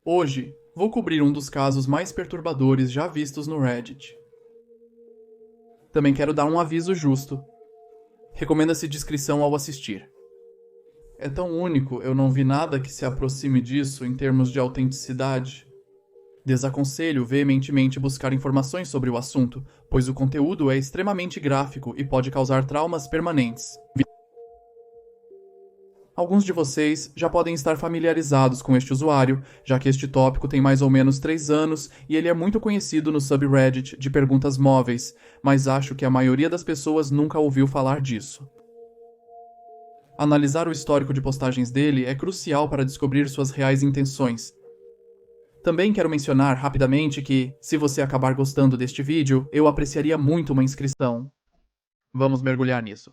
Hoje, vou cobrir um dos casos mais perturbadores já vistos no Reddit. Também quero dar um aviso justo. Recomenda-se discrição ao assistir. É tão único, eu não vi nada que se aproxime disso em termos de autenticidade. Desaconselho veementemente buscar informações sobre o assunto, pois o conteúdo é extremamente gráfico e pode causar traumas permanentes. Alguns de vocês já podem estar familiarizados com este usuário, já que este tópico tem mais ou menos 3 anos e ele é muito conhecido no subreddit de perguntas móveis, mas acho que a maioria das pessoas nunca ouviu falar disso. Analisar o histórico de postagens dele é crucial para descobrir suas reais intenções. Também quero mencionar rapidamente que, se você acabar gostando deste vídeo, eu apreciaria muito uma inscrição. Vamos mergulhar nisso.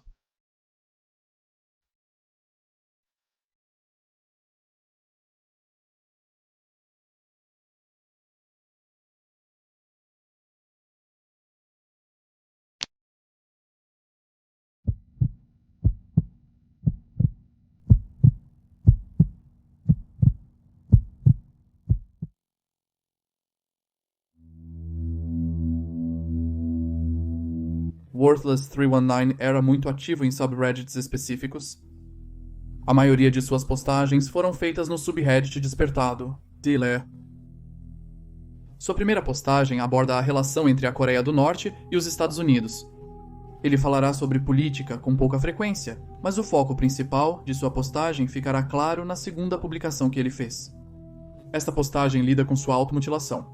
Worthless319 era muito ativo em subreddits específicos. A maioria de suas postagens foram feitas no subreddit despertado, Dealer. Sua primeira postagem aborda a relação entre a Coreia do Norte e os Estados Unidos. Ele falará sobre política com pouca frequência, mas o foco principal de sua postagem ficará claro na segunda publicação que ele fez. Esta postagem lida com sua automutilação.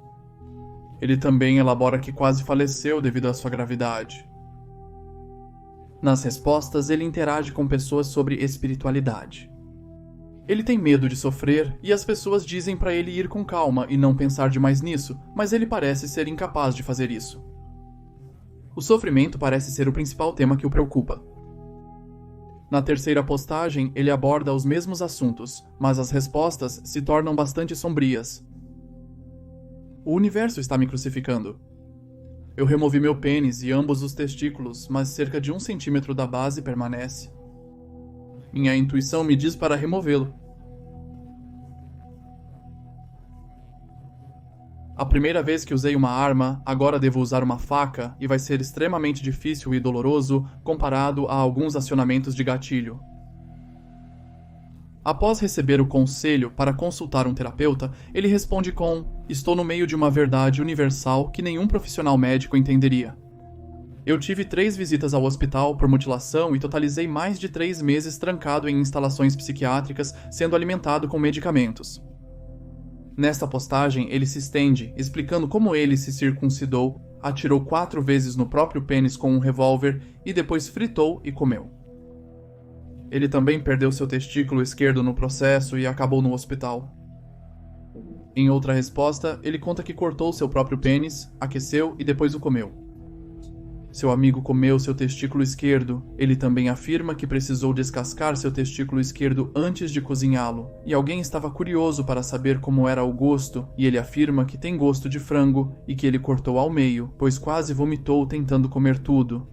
Ele também elabora que quase faleceu devido à sua gravidade. Nas respostas, ele interage com pessoas sobre espiritualidade. Ele tem medo de sofrer e as pessoas dizem para ele ir com calma e não pensar demais nisso, mas ele parece ser incapaz de fazer isso. O sofrimento parece ser o principal tema que o preocupa. Na terceira postagem, ele aborda os mesmos assuntos, mas as respostas se tornam bastante sombrias. O universo está me crucificando. Eu removi meu pênis e ambos os testículos, mas cerca de 1 centímetro da base permanece. Minha intuição me diz para removê-lo. A primeira vez que usei uma arma, agora devo usar uma faca e vai ser extremamente difícil e doloroso comparado a alguns acionamentos de gatilho. Após receber o conselho para consultar um terapeuta, ele responde com: "Estou no meio de uma verdade universal que nenhum profissional médico entenderia. Eu tive 3 visitas ao hospital por mutilação e totalizei mais de 3 meses trancado em instalações psiquiátricas, sendo alimentado com medicamentos." Nesta postagem, ele se estende, explicando como ele se circuncidou, atirou 4 vezes no próprio pênis com um revólver e depois fritou e comeu. Ele também perdeu seu testículo esquerdo no processo e acabou no hospital. Em outra resposta, ele conta que cortou seu próprio pênis, aqueceu e depois o comeu. Seu amigo comeu seu testículo esquerdo. Ele também afirma que precisou descascar seu testículo esquerdo antes de cozinhá-lo, e alguém estava curioso para saber como era o gosto, e ele afirma que tem gosto de frango e que ele cortou ao meio, pois quase vomitou tentando comer tudo.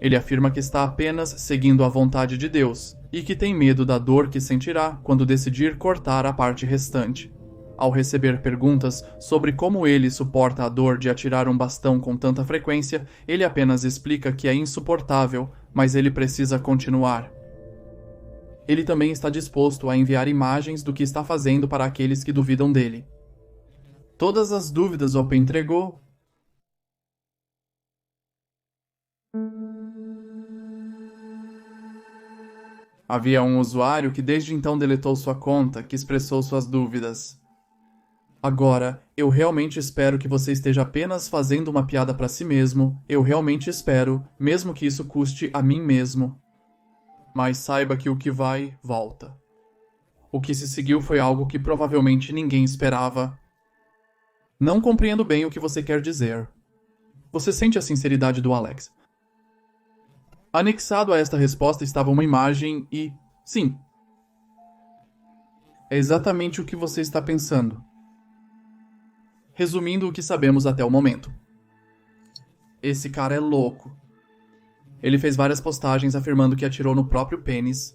Ele afirma que está apenas seguindo a vontade de Deus, e que tem medo da dor que sentirá quando decidir cortar a parte restante. Ao receber perguntas sobre como ele suporta a dor de atirar um bastão com tanta frequência, ele apenas explica que é insuportável, mas ele precisa continuar. Ele também está disposto a enviar imagens do que está fazendo para aqueles que duvidam dele. Todas as dúvidas Open entregou. Havia um usuário que desde então deletou sua conta, que expressou suas dúvidas. Agora, eu realmente espero que você esteja apenas fazendo uma piada para si mesmo. Eu realmente espero, mesmo que isso custe a mim mesmo. Mas saiba que o que vai, volta. O que se seguiu foi algo que provavelmente ninguém esperava. Não compreendo bem o que você quer dizer. Você sente a sinceridade do Alex? Anexado a esta resposta estava uma imagem e... sim. É exatamente o que você está pensando. Resumindo o que sabemos até o momento. Esse cara é louco. Ele fez várias postagens afirmando que atirou no próprio pênis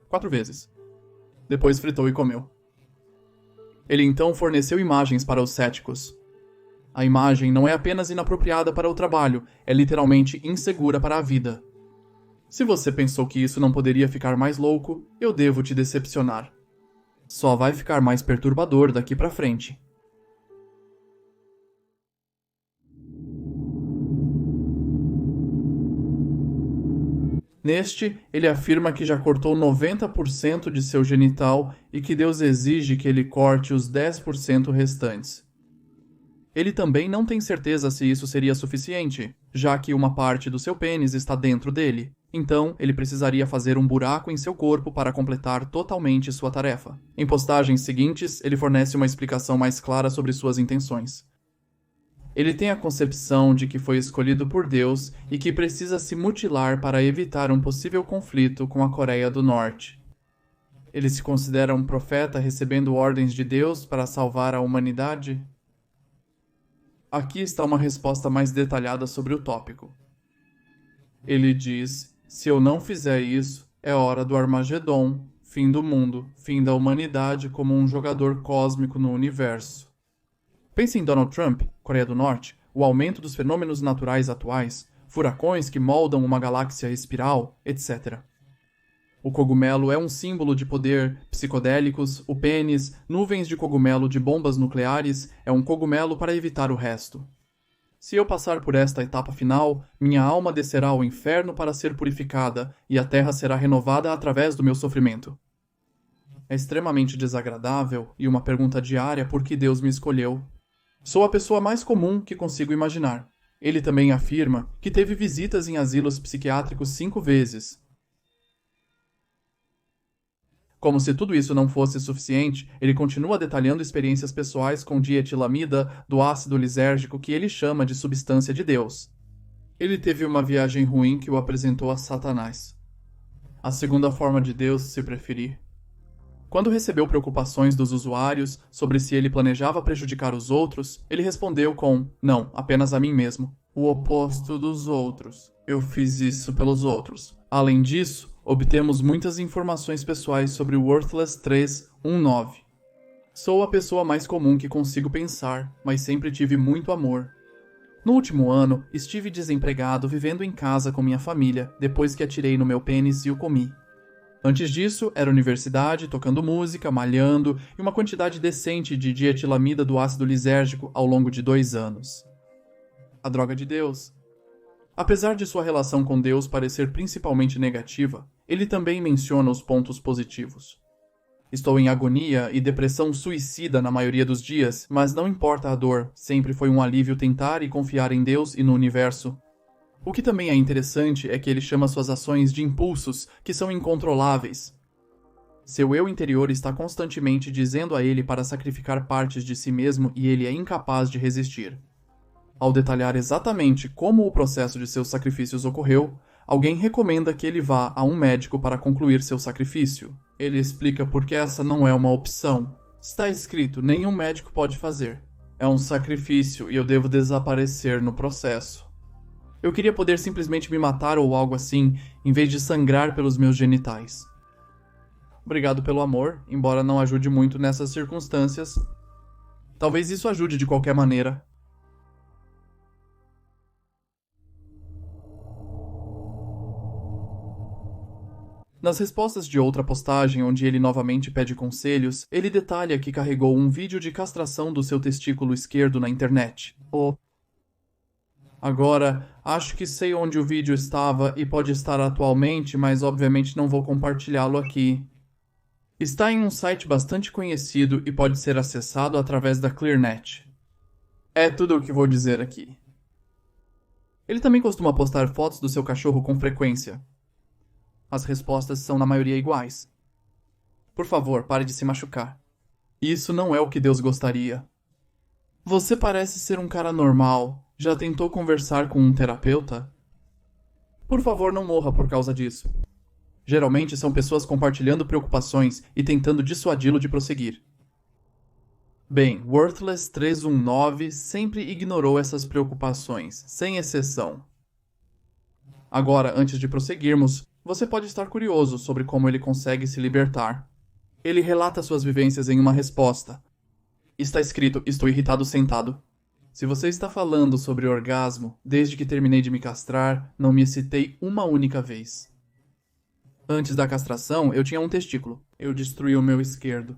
4 vezes. Depois fritou e comeu. Ele então forneceu imagens para os céticos. A imagem não é apenas inapropriada para o trabalho, é literalmente insegura para a vida. Se você pensou que isso não poderia ficar mais louco, eu devo te decepcionar. Só vai ficar mais perturbador daqui para frente. Neste, ele afirma que já cortou 90% de seu genital e que Deus exige que ele corte os 10% restantes. Ele também não tem certeza se isso seria suficiente, já que uma parte do seu pênis está dentro dele. Então, ele precisaria fazer um buraco em seu corpo para completar totalmente sua tarefa. Em postagens seguintes, ele fornece uma explicação mais clara sobre suas intenções. Ele tem a concepção de que foi escolhido por Deus e que precisa se mutilar para evitar um possível conflito com a Coreia do Norte. Ele se considera um profeta recebendo ordens de Deus para salvar a humanidade? Aqui está uma resposta mais detalhada sobre o tópico. Ele diz: se eu não fizer isso, é hora do Armagedon, fim do mundo, fim da humanidade como um jogador cósmico no universo. Pense em Donald Trump, Coreia do Norte, o aumento dos fenômenos naturais atuais, furacões que moldam uma galáxia espiral, etc. O cogumelo é um símbolo de poder, psicodélicos, o pênis, nuvens de cogumelo de bombas nucleares, é um cogumelo para evitar o resto. Se eu passar por esta etapa final, minha alma descerá ao inferno para ser purificada e a terra será renovada através do meu sofrimento. É extremamente desagradável e uma pergunta diária por que Deus me escolheu. Sou a pessoa mais comum que consigo imaginar. Ele também afirma que teve visitas em asilos psiquiátricos 5 vezes. Como se tudo isso não fosse suficiente, ele continua detalhando experiências pessoais com dietilamida do ácido lisérgico que ele chama de substância de Deus. Ele teve uma viagem ruim que o apresentou a Satanás. A segunda forma de Deus, se preferir. Quando recebeu preocupações dos usuários sobre se ele planejava prejudicar os outros, ele respondeu com: não, apenas a mim mesmo. O oposto dos outros. Eu fiz isso pelos outros. Além disso, obtemos muitas informações pessoais sobre o Worthless 319. Sou a pessoa mais comum que consigo pensar, mas sempre tive muito amor. No último ano, estive desempregado vivendo em casa com minha família, depois que atirei no meu pênis e o comi. Antes disso, era universidade, tocando música, malhando e uma quantidade decente de dietilamida do ácido lisérgico ao longo de 2 anos. A droga de Deus. Apesar de sua relação com Deus parecer principalmente negativa, ele também menciona os pontos positivos. Estou em agonia e depressão suicida na maioria dos dias, mas não importa a dor, sempre foi um alívio tentar e confiar em Deus e no universo. O que também é interessante é que ele chama suas ações de impulsos, que são incontroláveis. Seu eu interior está constantemente dizendo a ele para sacrificar partes de si mesmo e ele é incapaz de resistir. Ao detalhar exatamente como o processo de seus sacrifícios ocorreu, alguém recomenda que ele vá a um médico para concluir seu sacrifício. Ele explica por que essa não é uma opção. Está escrito: nenhum médico pode fazer. É um sacrifício e eu devo desaparecer no processo. Eu queria poder simplesmente me matar ou algo assim, em vez de sangrar pelos meus genitais. Obrigado pelo amor, embora não ajude muito nessas circunstâncias. Talvez isso ajude de qualquer maneira. Nas respostas de outra postagem onde ele novamente pede conselhos, ele detalha que carregou um vídeo de castração do seu testículo esquerdo na internet. Agora, acho que sei onde o vídeo estava e pode estar atualmente, mas obviamente não vou compartilhá-lo aqui. Está em um site bastante conhecido e pode ser acessado através da ClearNet. É tudo o que vou dizer aqui. Ele também costuma postar fotos do seu cachorro com frequência. As respostas são na maioria iguais. Por favor, pare de se machucar. Isso não é o que Deus gostaria. Você parece ser um cara normal. Já tentou conversar com um terapeuta? Por favor, não morra por causa disso. Geralmente são pessoas compartilhando preocupações e tentando dissuadi-lo de prosseguir. Bem, Worthless 319 sempre ignorou essas preocupações, sem exceção. Agora, antes de prosseguirmos, você pode estar curioso sobre como ele consegue se libertar. Ele relata suas vivências em uma resposta. Está escrito, estou irritado sentado. Se você está falando sobre orgasmo, desde que terminei de me castrar, não me excitei uma única vez. Antes da castração, eu tinha um testículo. Eu destruí o meu esquerdo.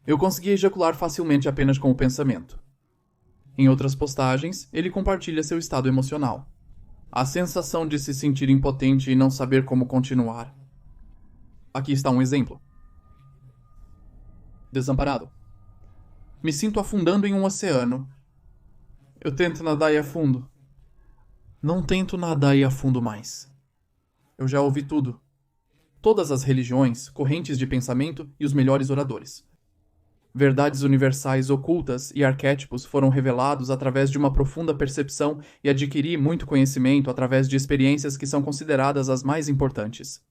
Eu conseguia ejacular facilmente apenas com o pensamento. Em outras postagens, ele compartilha seu estado emocional. A sensação de se sentir impotente e não saber como continuar. Aqui está um exemplo. Desamparado. Me sinto afundando em um oceano. Eu tento nadar e afundo. Não tento nadar e afundo mais. Eu já ouvi tudo. Todas as religiões, correntes de pensamento e os melhores oradores. Verdades universais ocultas e arquétipos foram revelados através de uma profunda percepção e adquiri muito conhecimento através de experiências que são consideradas as mais importantes.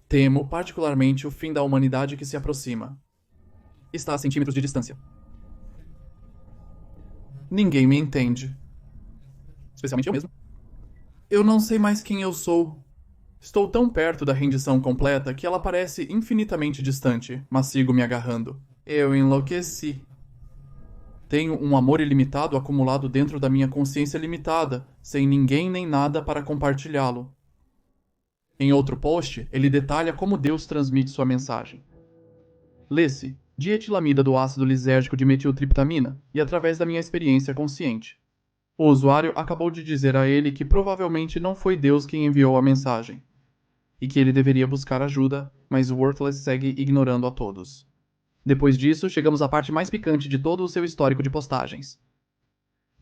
Temo particularmente o fim da humanidade que se aproxima. Está a centímetros de distância. Ninguém me entende. Especialmente eu mesmo. Eu não sei mais quem eu sou. Estou tão perto da rendição completa que ela parece infinitamente distante, mas sigo me agarrando. Eu enlouqueci. Tenho um amor ilimitado acumulado dentro da minha consciência limitada, sem ninguém nem nada para compartilhá-lo. Em outro post, ele detalha como Deus transmite sua mensagem. Lê-se, dietilamida do ácido lisérgico de metiltriptamina, e através da minha experiência consciente. O usuário acabou de dizer a ele que provavelmente não foi Deus quem enviou a mensagem, e que ele deveria buscar ajuda, mas o Worthless segue ignorando a todos. Depois disso, chegamos à parte mais picante de todo o seu histórico de postagens.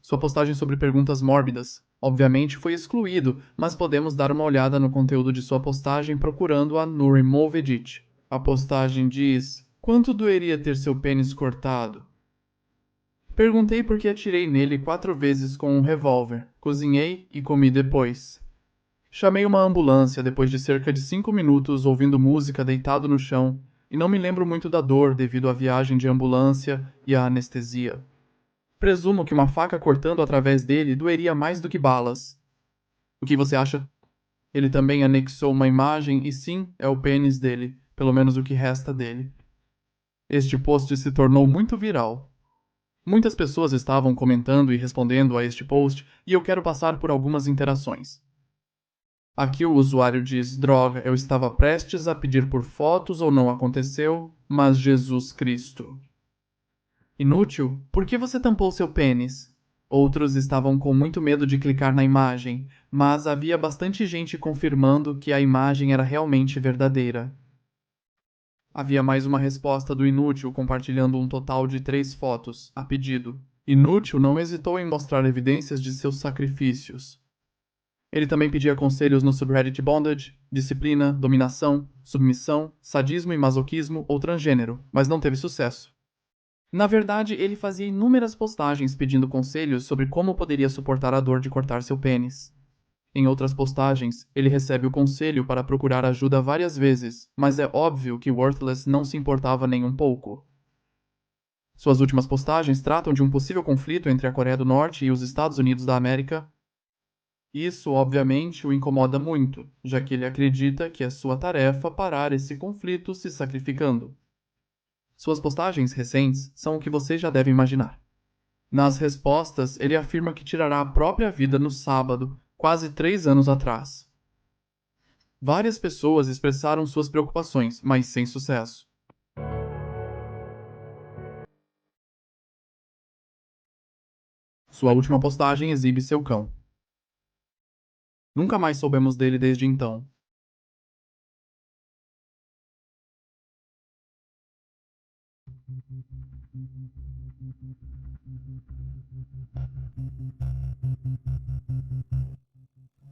Sua postagem sobre perguntas mórbidas, obviamente, foi excluído, mas podemos dar uma olhada no conteúdo de sua postagem procurando-a no Remove Edit. A postagem diz: quanto doeria ter seu pênis cortado? Perguntei por que atirei nele 4 vezes com um revólver, cozinhei e comi depois. Chamei uma ambulância depois de cerca de 5 minutos ouvindo música deitado no chão, e não me lembro muito da dor devido à viagem de ambulância e à anestesia. Presumo que uma faca cortando através dele doeria mais do que balas. O que você acha? Ele também anexou uma imagem e sim, é o pênis dele, pelo menos o que resta dele. Este post se tornou muito viral. Muitas pessoas estavam comentando e respondendo a este post e eu quero passar por algumas interações. Aqui o usuário diz: droga, eu estava prestes a pedir por fotos ou não aconteceu, mas Jesus Cristo. Inútil, por que você tampou seu pênis? Outros estavam com muito medo de clicar na imagem, mas havia bastante gente confirmando que a imagem era realmente verdadeira. Havia mais uma resposta do Inútil compartilhando um total de 3 fotos, a pedido. Inútil não hesitou em mostrar evidências de seus sacrifícios. Ele também pedia conselhos no subreddit Bondage, disciplina, dominação, submissão, sadismo e masoquismo ou transgênero, mas não teve sucesso. Na verdade, ele fazia inúmeras postagens pedindo conselhos sobre como poderia suportar a dor de cortar seu pênis. Em outras postagens, ele recebe o conselho para procurar ajuda várias vezes, mas é óbvio que Worthless não se importava nem um pouco. Suas últimas postagens tratam de um possível conflito entre a Coreia do Norte e os Estados Unidos da América. Isso, obviamente, o incomoda muito, já que ele acredita que é sua tarefa parar esse conflito se sacrificando. Suas postagens recentes são o que você já deve imaginar. Nas respostas, ele afirma que tirará a própria vida no sábado, quase 3 anos atrás. Várias pessoas expressaram suas preocupações, mas sem sucesso. Sua última postagem exibe seu cão. Nunca mais soubemos dele desde então.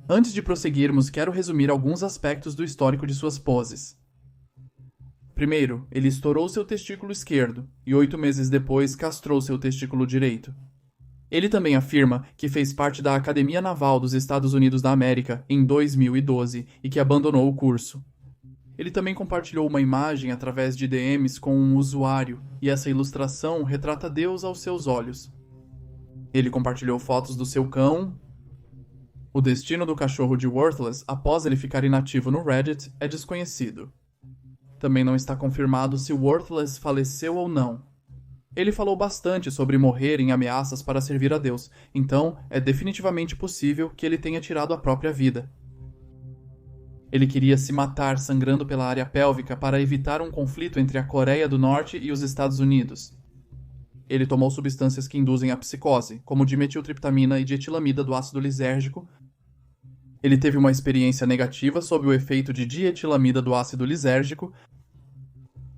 Antes de prosseguirmos, quero resumir alguns aspectos do histórico de suas poses. Primeiro, ele estourou seu testículo esquerdo e 8 meses depois castrou seu testículo direito. Ele também afirma que fez parte da Academia Naval dos Estados Unidos da América em 2012 e que abandonou o curso. Ele também compartilhou uma imagem através de DMs com um usuário, e essa ilustração retrata Deus aos seus olhos. Ele compartilhou fotos do seu cão. O destino do cachorro de Worthless após ele ficar inativo no Reddit é desconhecido. Também não está confirmado se Worthless faleceu ou não. Ele falou bastante sobre morrer em ameaças para servir a Deus, então é definitivamente possível que ele tenha tirado a própria vida. Ele queria se matar sangrando pela área pélvica para evitar um conflito entre a Coreia do Norte e os Estados Unidos. Ele tomou substâncias que induzem a psicose, como dimetiltriptamina e dietilamida do ácido lisérgico. Ele teve uma experiência negativa sob o efeito de dietilamida do ácido lisérgico.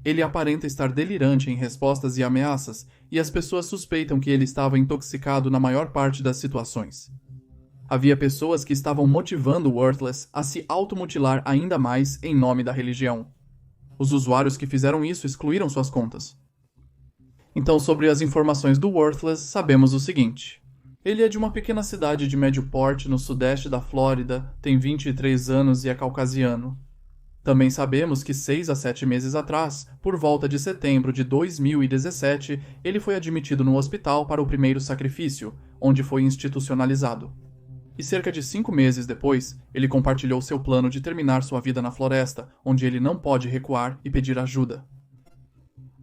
Ele aparenta estar delirante em respostas e ameaças, e as pessoas suspeitam que ele estava intoxicado na maior parte das situações. Havia pessoas que estavam motivando Worthless a se automutilar ainda mais em nome da religião. Os usuários que fizeram isso excluíram suas contas. Então, sobre as informações do Worthless, sabemos o seguinte. Ele é de uma pequena cidade de médio porte no sudeste da Flórida, tem 23 anos e é caucasiano. Também sabemos que 6 a 7 meses atrás, por volta de setembro de 2017, ele foi admitido no hospital para o primeiro sacrifício, onde foi institucionalizado. E cerca de 5 meses depois, ele compartilhou seu plano de terminar sua vida na floresta, onde ele não pode recuar e pedir ajuda.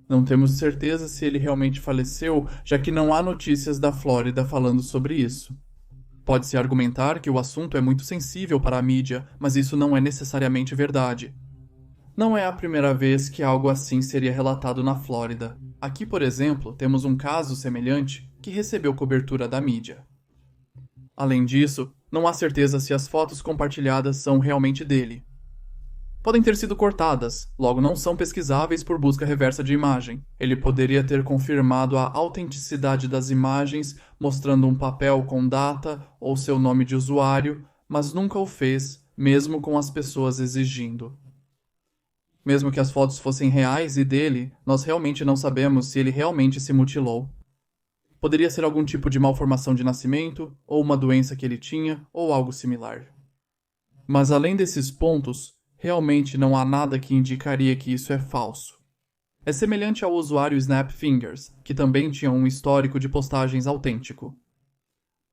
Não temos certeza se ele realmente faleceu, já que não há notícias da Flórida falando sobre isso. Pode-se argumentar que o assunto é muito sensível para a mídia, mas isso não é necessariamente verdade. Não é a primeira vez que algo assim seria relatado na Flórida. Aqui, por exemplo, temos um caso semelhante que recebeu cobertura da mídia. Além disso, não há certeza se as fotos compartilhadas são realmente dele. Podem ter sido cortadas, logo não são pesquisáveis por busca reversa de imagem. Ele poderia ter confirmado a autenticidade das imagens, mostrando um papel com data ou seu nome de usuário, mas nunca o fez, mesmo com as pessoas exigindo. Mesmo que as fotos fossem reais e dele, nós realmente não sabemos se ele realmente se mutilou. Poderia ser algum tipo de malformação de nascimento, ou uma doença que ele tinha, ou algo similar. Mas além desses pontos, realmente não há nada que indicaria que isso é falso. É semelhante ao usuário Snapfingers, que também tinha um histórico de postagens autêntico.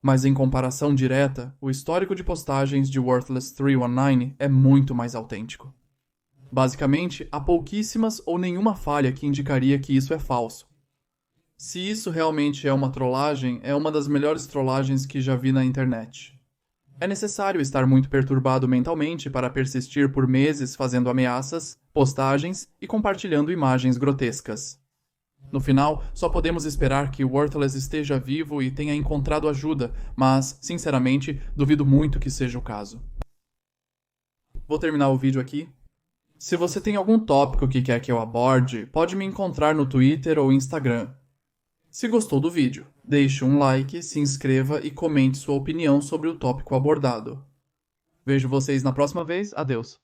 Mas em comparação direta, o histórico de postagens de Worthless 319 é muito mais autêntico. Basicamente, há pouquíssimas ou nenhuma falha que indicaria que isso é falso. Se isso realmente é uma trollagem, é uma das melhores trollagens que já vi na internet. É necessário estar muito perturbado mentalmente para persistir por meses fazendo ameaças, postagens e compartilhando imagens grotescas. No final, só podemos esperar que Worthless esteja vivo e tenha encontrado ajuda, mas, sinceramente, duvido muito que seja o caso. Vou terminar o vídeo aqui. Se você tem algum tópico que quer que eu aborde, pode me encontrar no Twitter ou Instagram. Se gostou do vídeo, deixe um like, se inscreva e comente sua opinião sobre o tópico abordado. Vejo vocês na próxima vez. Adeus.